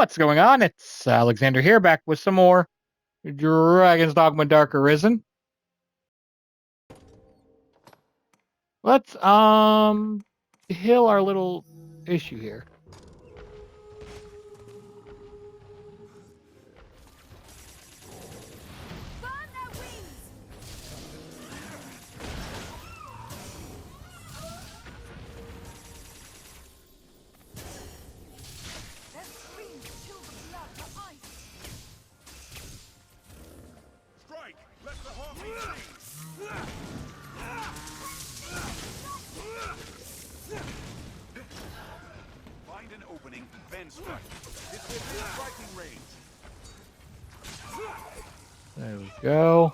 What's going on? It's Alexander here, back with some more Dragon's Dogma Dark Arisen. Let's heal our little issue here. Strike! Let the heartbeat find an opening, then strike. It's within striking range. There we go.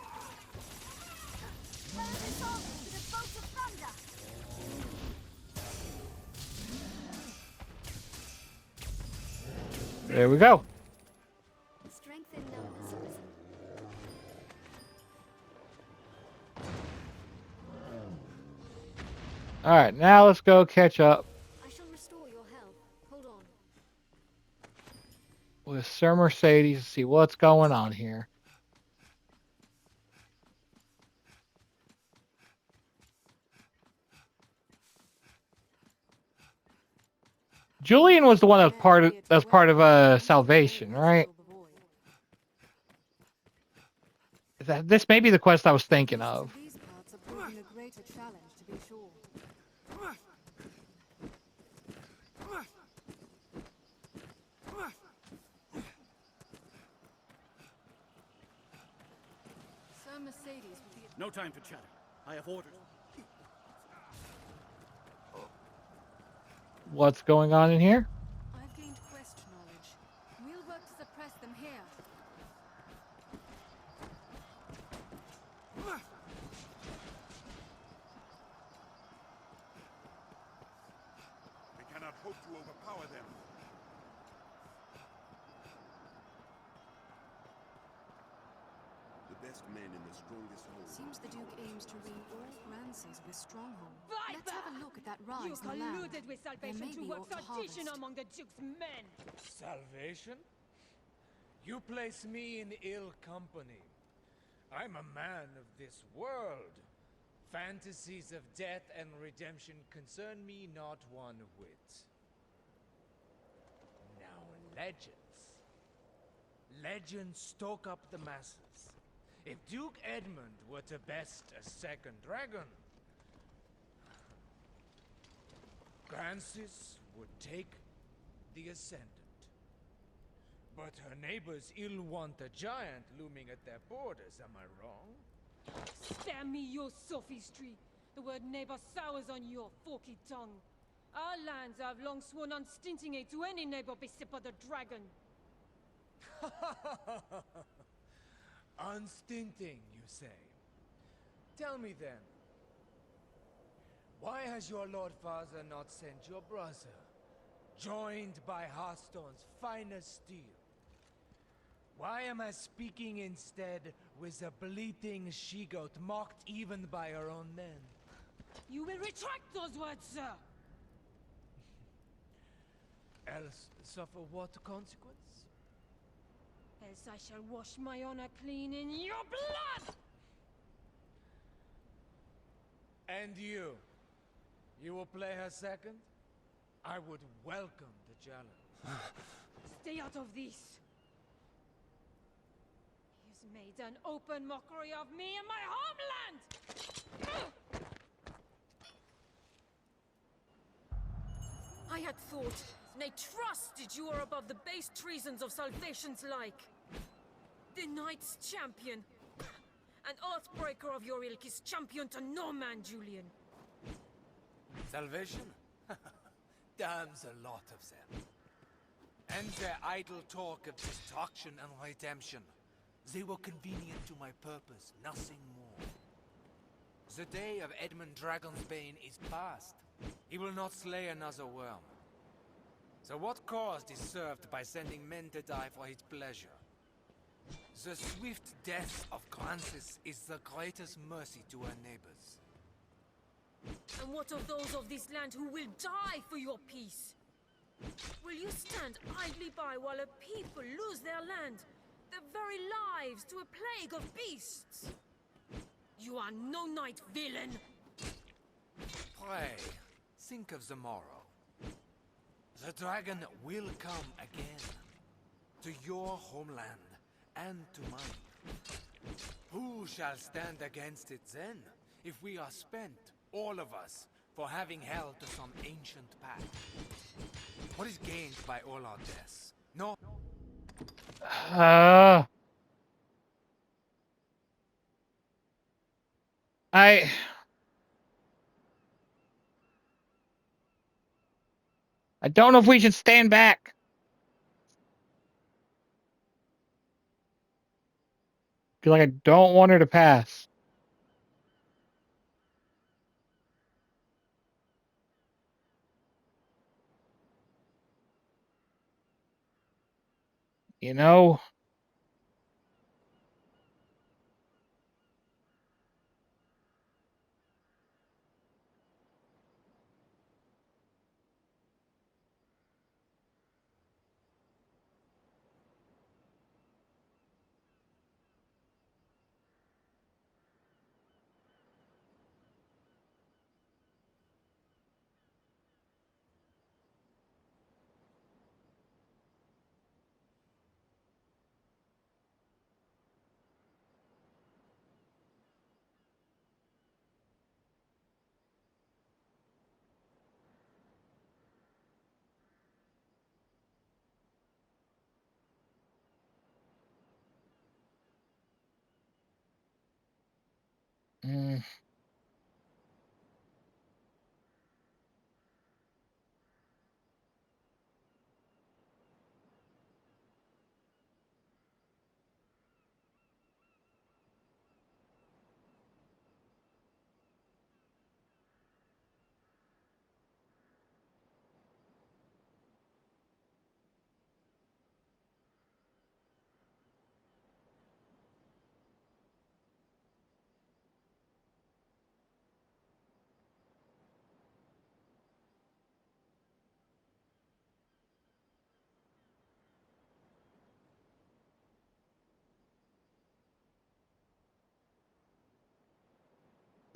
There we go. Strength in numbers, Arisen. All right, now let's go catch up I shall restore your health. Hold on. with Sir Mercedes to see what's going on here. Julian was the one that's part of Salvation, right? This may be the quest I was thinking of. These parts are proving a greater challenge, to be sure. Sir Mercedes will be... No time for chatter. I have orders. What's going on in here? I've gained quest knowledge. We'll work to suppress them here. We cannot hope to overpower them. The best men in the strongest hold. Seems the Duke aims to ring all grances with stronghold. Let's have a look at that rise in the land. Colluded with There Salvation may to be work aught to sortition harvest. among the Duke's men. Salvation? You place me in ill company. I'm a man of this world. Fantasies of death and redemption concern me not one whit. Now legends. Legends stoke up the masses. If Duke Edmund were to best a second dragon, Francis would take the ascendant. But her neighbors ill want a giant looming at their borders, am I wrong? Spare me your sophistry. The word neighbor sours on your forky tongue. Our lands have long sworn unstinting aid to any neighbor beset by the dragon. Unstinting, you say? Tell me then, why has your Lord Father not sent your brother, joined by Hearthstone's finest steel? Why am I speaking instead with a bleating she-goat mocked even by her own men? You will retract those words, sir. Else suffer what consequence? Else I shall wash my honor clean in your blood! And you? You will play her second? I would welcome the challenge. Stay out of this. He's made an open mockery of me and my homeland! I had thought, nay trusted you were above the base treasons of Salvation's like. The Knight's champion. An Earthbreaker of your ilk is champion to no man, Julian. Salvation? Damns a lot of them. And their idle talk of destruction and redemption. They were convenient to my purpose, nothing more. The day of Edmund Dragonsbane is past. He will not slay another worm. So what cause is served by sending men to die for his pleasure? The swift death of Francis is the greatest mercy to her neighbors. And what of those of this land who will die for your peace? Will you stand idly by while a people lose their land, their very lives to a plague of beasts? You are no knight, villain! Pray, think of the morrow. The dragon will come again. To your homeland, and to mine. Who shall stand against it then, if we are spent, all of us, for having held to some ancient path? What is gained by all our deaths? No. I don't know if we should stand back. Feel like I don't want her to pass. You know? Mm.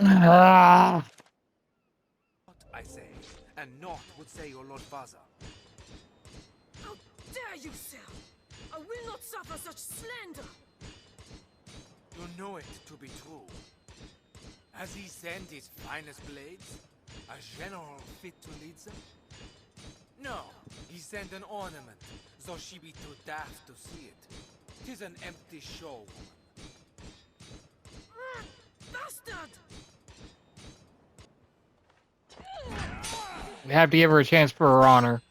Ah. What I say, and not would say your lord father. How dare you, sir! I will not suffer such slander! You know it to be true. Has he sent his finest blades? A general fit to lead them? No, he sent an ornament, though she be too daft to see it. 'Tis an empty show, woman. Bastard! We have to give her a chance for her honor.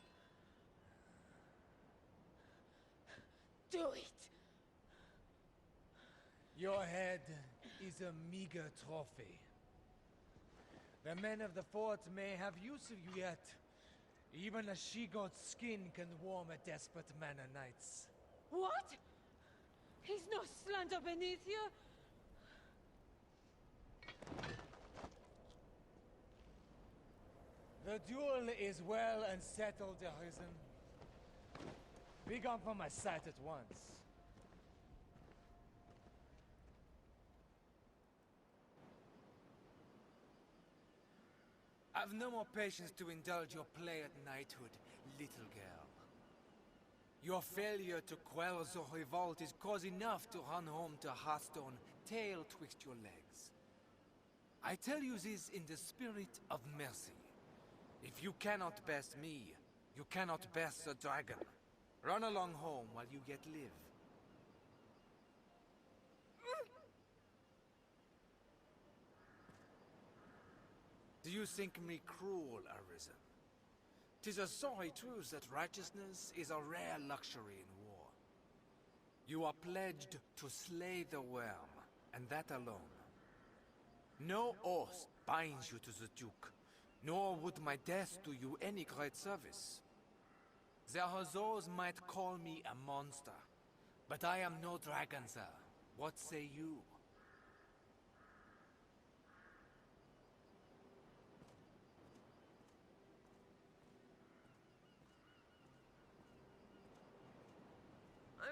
Do it! Your head is a meager trophy. The men of the fort may have use of you yet. Even a she-goat's skin can warm a desperate man o' nights. What? He's no slander beneath you. The duel is well and settled, Arisen. Be gone from my sight at once. I've no more patience to indulge your play at knighthood, little girl. Your failure to quell the revolt is cause enough to run home to Hearthstone, tail twixt your legs. I tell you this in the spirit of mercy. If you cannot best me, you cannot best the dragon. Run along home while you yet live. Do you think me cruel, Arisen? 'Tis a sorry truth that righteousness is a rare luxury in war. You are pledged to slay the worm, and that alone. No oath binds you to the Duke, nor would my death do you any great service. There are those might call me a monster, but I am no dragon, sir. What say you?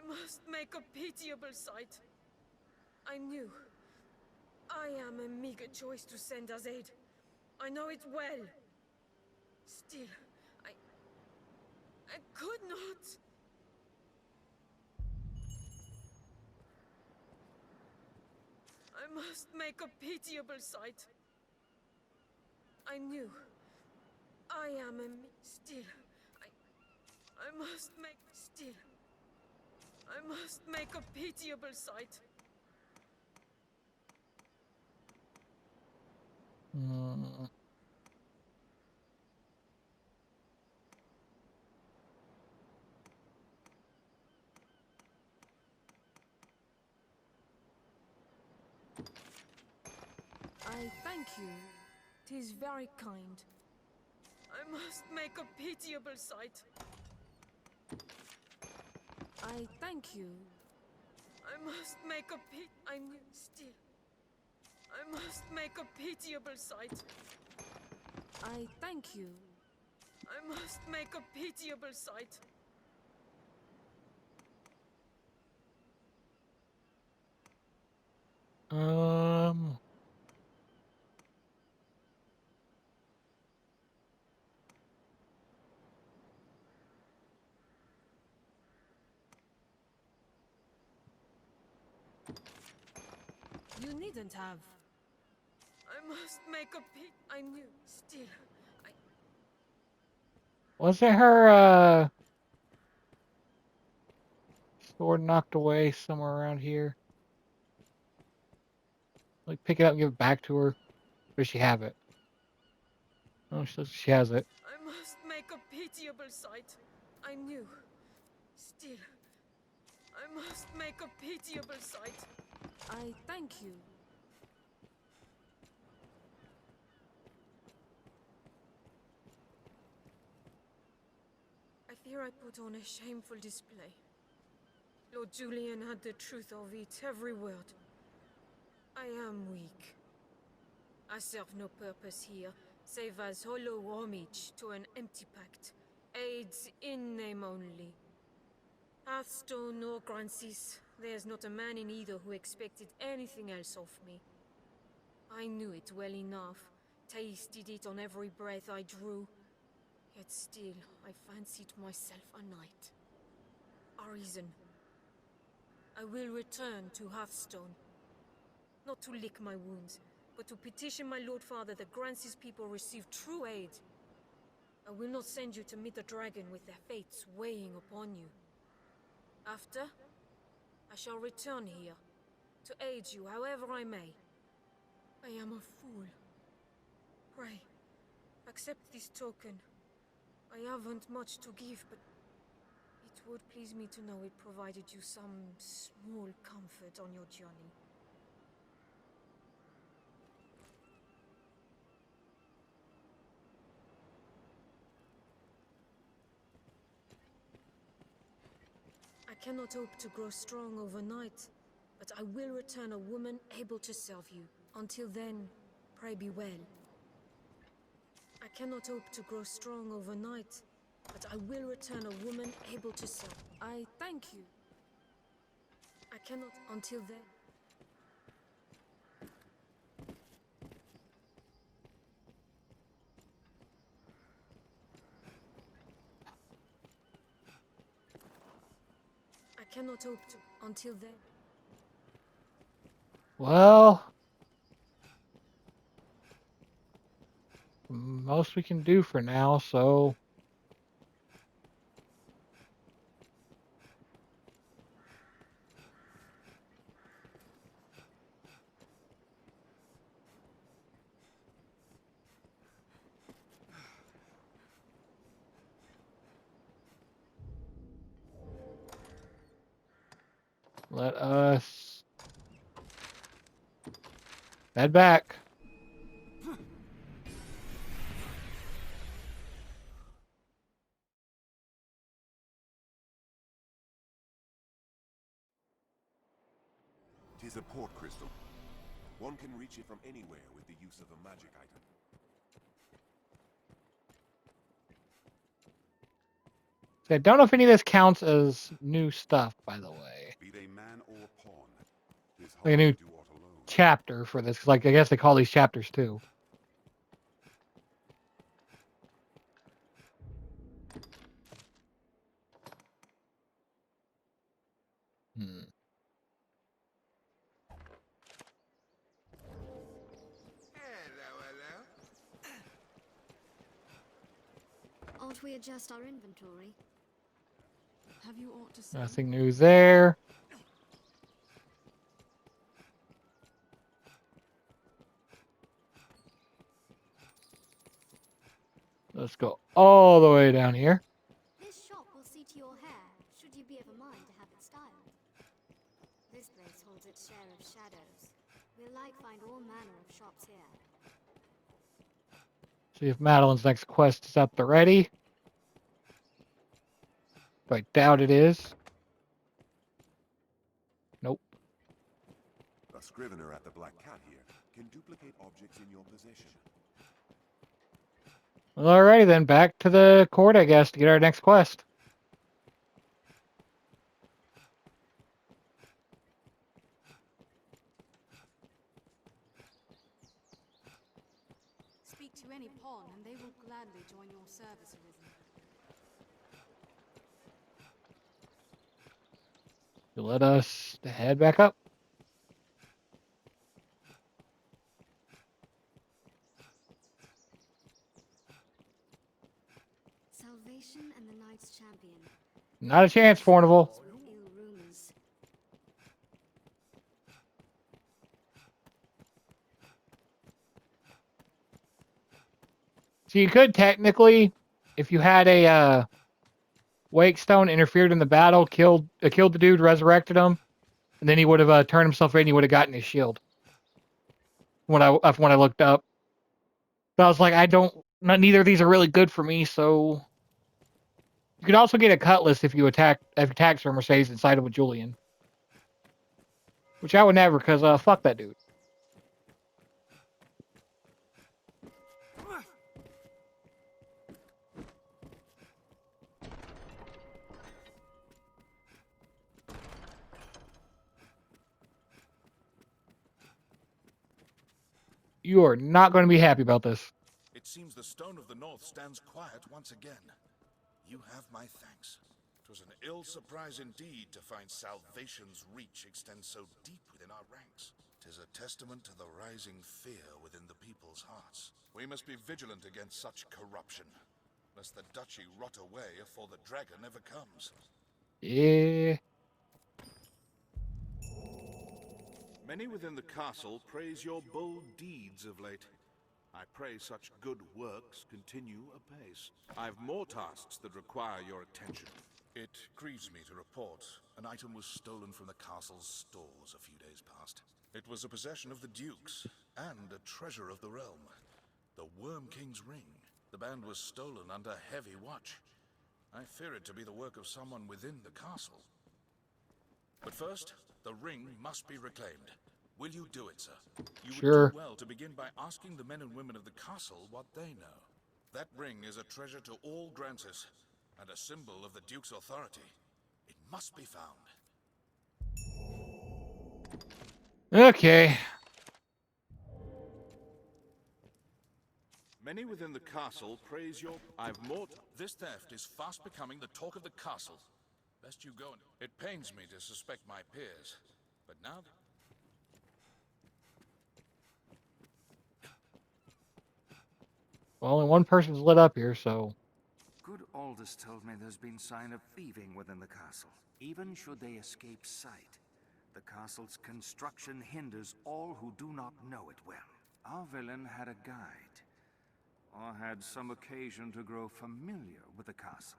I must make a pitiable sight. I knew. I am a meager choice to send as aid. I know it well. Still, I could not. I must make a pitiable sight. I knew. I am a still. I must make still. I must make a pitiable sight. Mm. I thank you. 'Tis very kind. I must make a pitiable sight. I thank you. I must make a I knew still. I must make a pitiable sight. I thank you. I must make a pitiable sight. Um. You needn't have. I must make a I knew still. Wasn't her sword knocked away somewhere around here? Like pick it up and give it back to her. Or does she have it? Oh, she has it. I must make a pitiable sight. I knew. Still. I must make a pitiable sight. I thank you. I fear I put on a shameful display. Lord Julian had the truth of it, every word. I am weak. I serve no purpose here, save as hollow homage to an empty pact. Aids in name only. Hearthstone or Grancis, there's not a man in either who expected anything else of me. I knew it well enough, tasted it on every breath I drew. Yet still, I fancied myself a knight. Arisen. I will return to Hearthstone. Not to lick my wounds, but to petition my Lord Father that Grancis people receive true aid. I will not send you to meet the dragon with their fates weighing upon you. After, I shall return here, to aid you however I may. I am a fool. Pray, accept this token. I haven't much to give, but it would please me to know it provided you some small comfort on your journey. I cannot hope to grow strong overnight, but I will return a woman able to serve you. Until then, pray be well. I cannot hope to grow strong overnight, but I will return a woman able to serve. I thank you. I cannot until then. I cannot hope to until then. Well, most we can do for now, so let us head back. Tis a port crystal. One can reach it from anywhere with the use of a magic item. I don't know if any of this counts as new stuff, by the way. Be they man or pawn, 'tis Like a hard new to do aught alone. chapter for this. 'Cause, like, I guess they call these chapters too. Hmm. Aren't we adjust our inventory? Have you aught to say? Nothing new there. Let's go all the way down here. This shop will see to your hair, should you be of a mind to have it styled. This place holds its share of shadows. We'll like find all manner of shops here. See if Madeline's next quest is up already. But I doubt it is. Nope. A scrivener at the Black Cat here can duplicate objects in your possession. Alrighty then, back to the court, I guess, to get our next quest. Speak to any pawn, and they will gladly join your service, Arisen. You let us head back up. Salvation and the Knights Champion. Not a chance, Fornival. Ill rumors. So you could technically, if you had a Wake Stone interfered in the battle, killed the dude, resurrected him, and then he would have turned himself in. He would have gotten his shield. When I looked up, but I was like, neither of these are really good for me. So you could also get a cutlass if you attack Sir Mercedes and sided with Julian, which I would never, because fuck that dude. You are not going to be happy about this. It seems the Stone of the North stands quiet once again. You have my thanks. 'Twas an ill surprise indeed to find salvation's reach extend so deep within our ranks. 'Tis a testament to the rising fear within the people's hearts. We must be vigilant against such corruption, lest the duchy rot away afore the dragon ever comes. Yeah. Many within the castle praise your bold deeds of late. I pray such good works continue apace. I've more tasks that require your attention. It grieves me to report an item was stolen from the castle's stores a few days past. It was a possession of the Duke's and a treasure of the realm. The Worm King's ring. The band was stolen under heavy watch. I fear it to be the work of someone within the castle. But first, the ring must be reclaimed. Will you do it, sir? You Sure. would do well to begin by asking the men and women of the castle what they know. That ring is a treasure to all Grancis, and a symbol of the Duke's authority. It must be found. Okay. Many within the castle praise your... I've more... This theft is fast becoming the talk of the castle. Best you go and... It pains me to suspect my peers, but now... Well, only one person's lit up here, so... Good Aldous told me there's been sign of thieving within the castle, even should they escape sight. The castle's construction hinders all who do not know it well. Our villain had a guide, or had some occasion to grow familiar with the castle.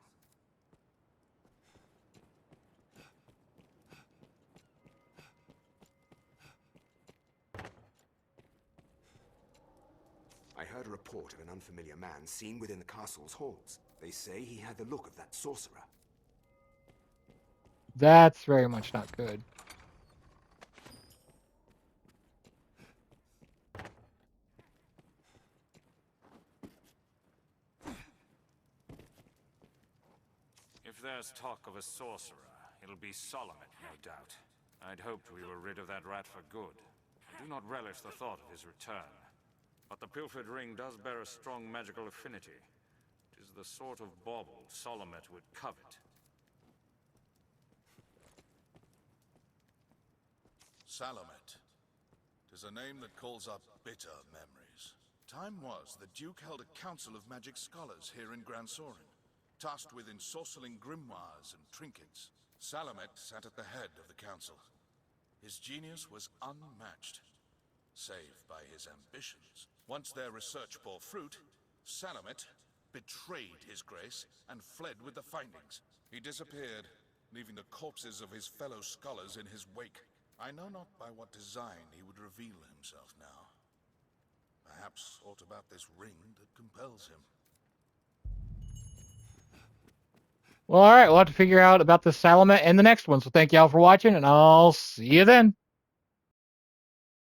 I heard a report of an unfamiliar man seen within the castle's halls. They say he had the look of that sorcerer. That's very much not good. If there's talk of a sorcerer, it'll be Solomon, no doubt. I'd hoped we were rid of that rat for good. I do not relish the thought of his return. But the pilfered ring does bear a strong magical affinity. It is the sort of bauble Solomon would covet. Salamet. 'Tis a name that calls up bitter memories. Time was the Duke held a council of magic scholars here in Grand Sorin, tasked with ensorceling grimoires and trinkets. Salamet sat at the head of the council. His genius was unmatched, save by his ambitions. Once their research bore fruit, Salamet betrayed his grace and fled with the findings. He disappeared, leaving the corpses of his fellow scholars in his wake. I know not by what design he would reveal himself now. Perhaps aught about this ring that compels him. Well, all right. We'll have to figure out about the Salamet and the next one. So thank y'all for watching, and I'll see you then.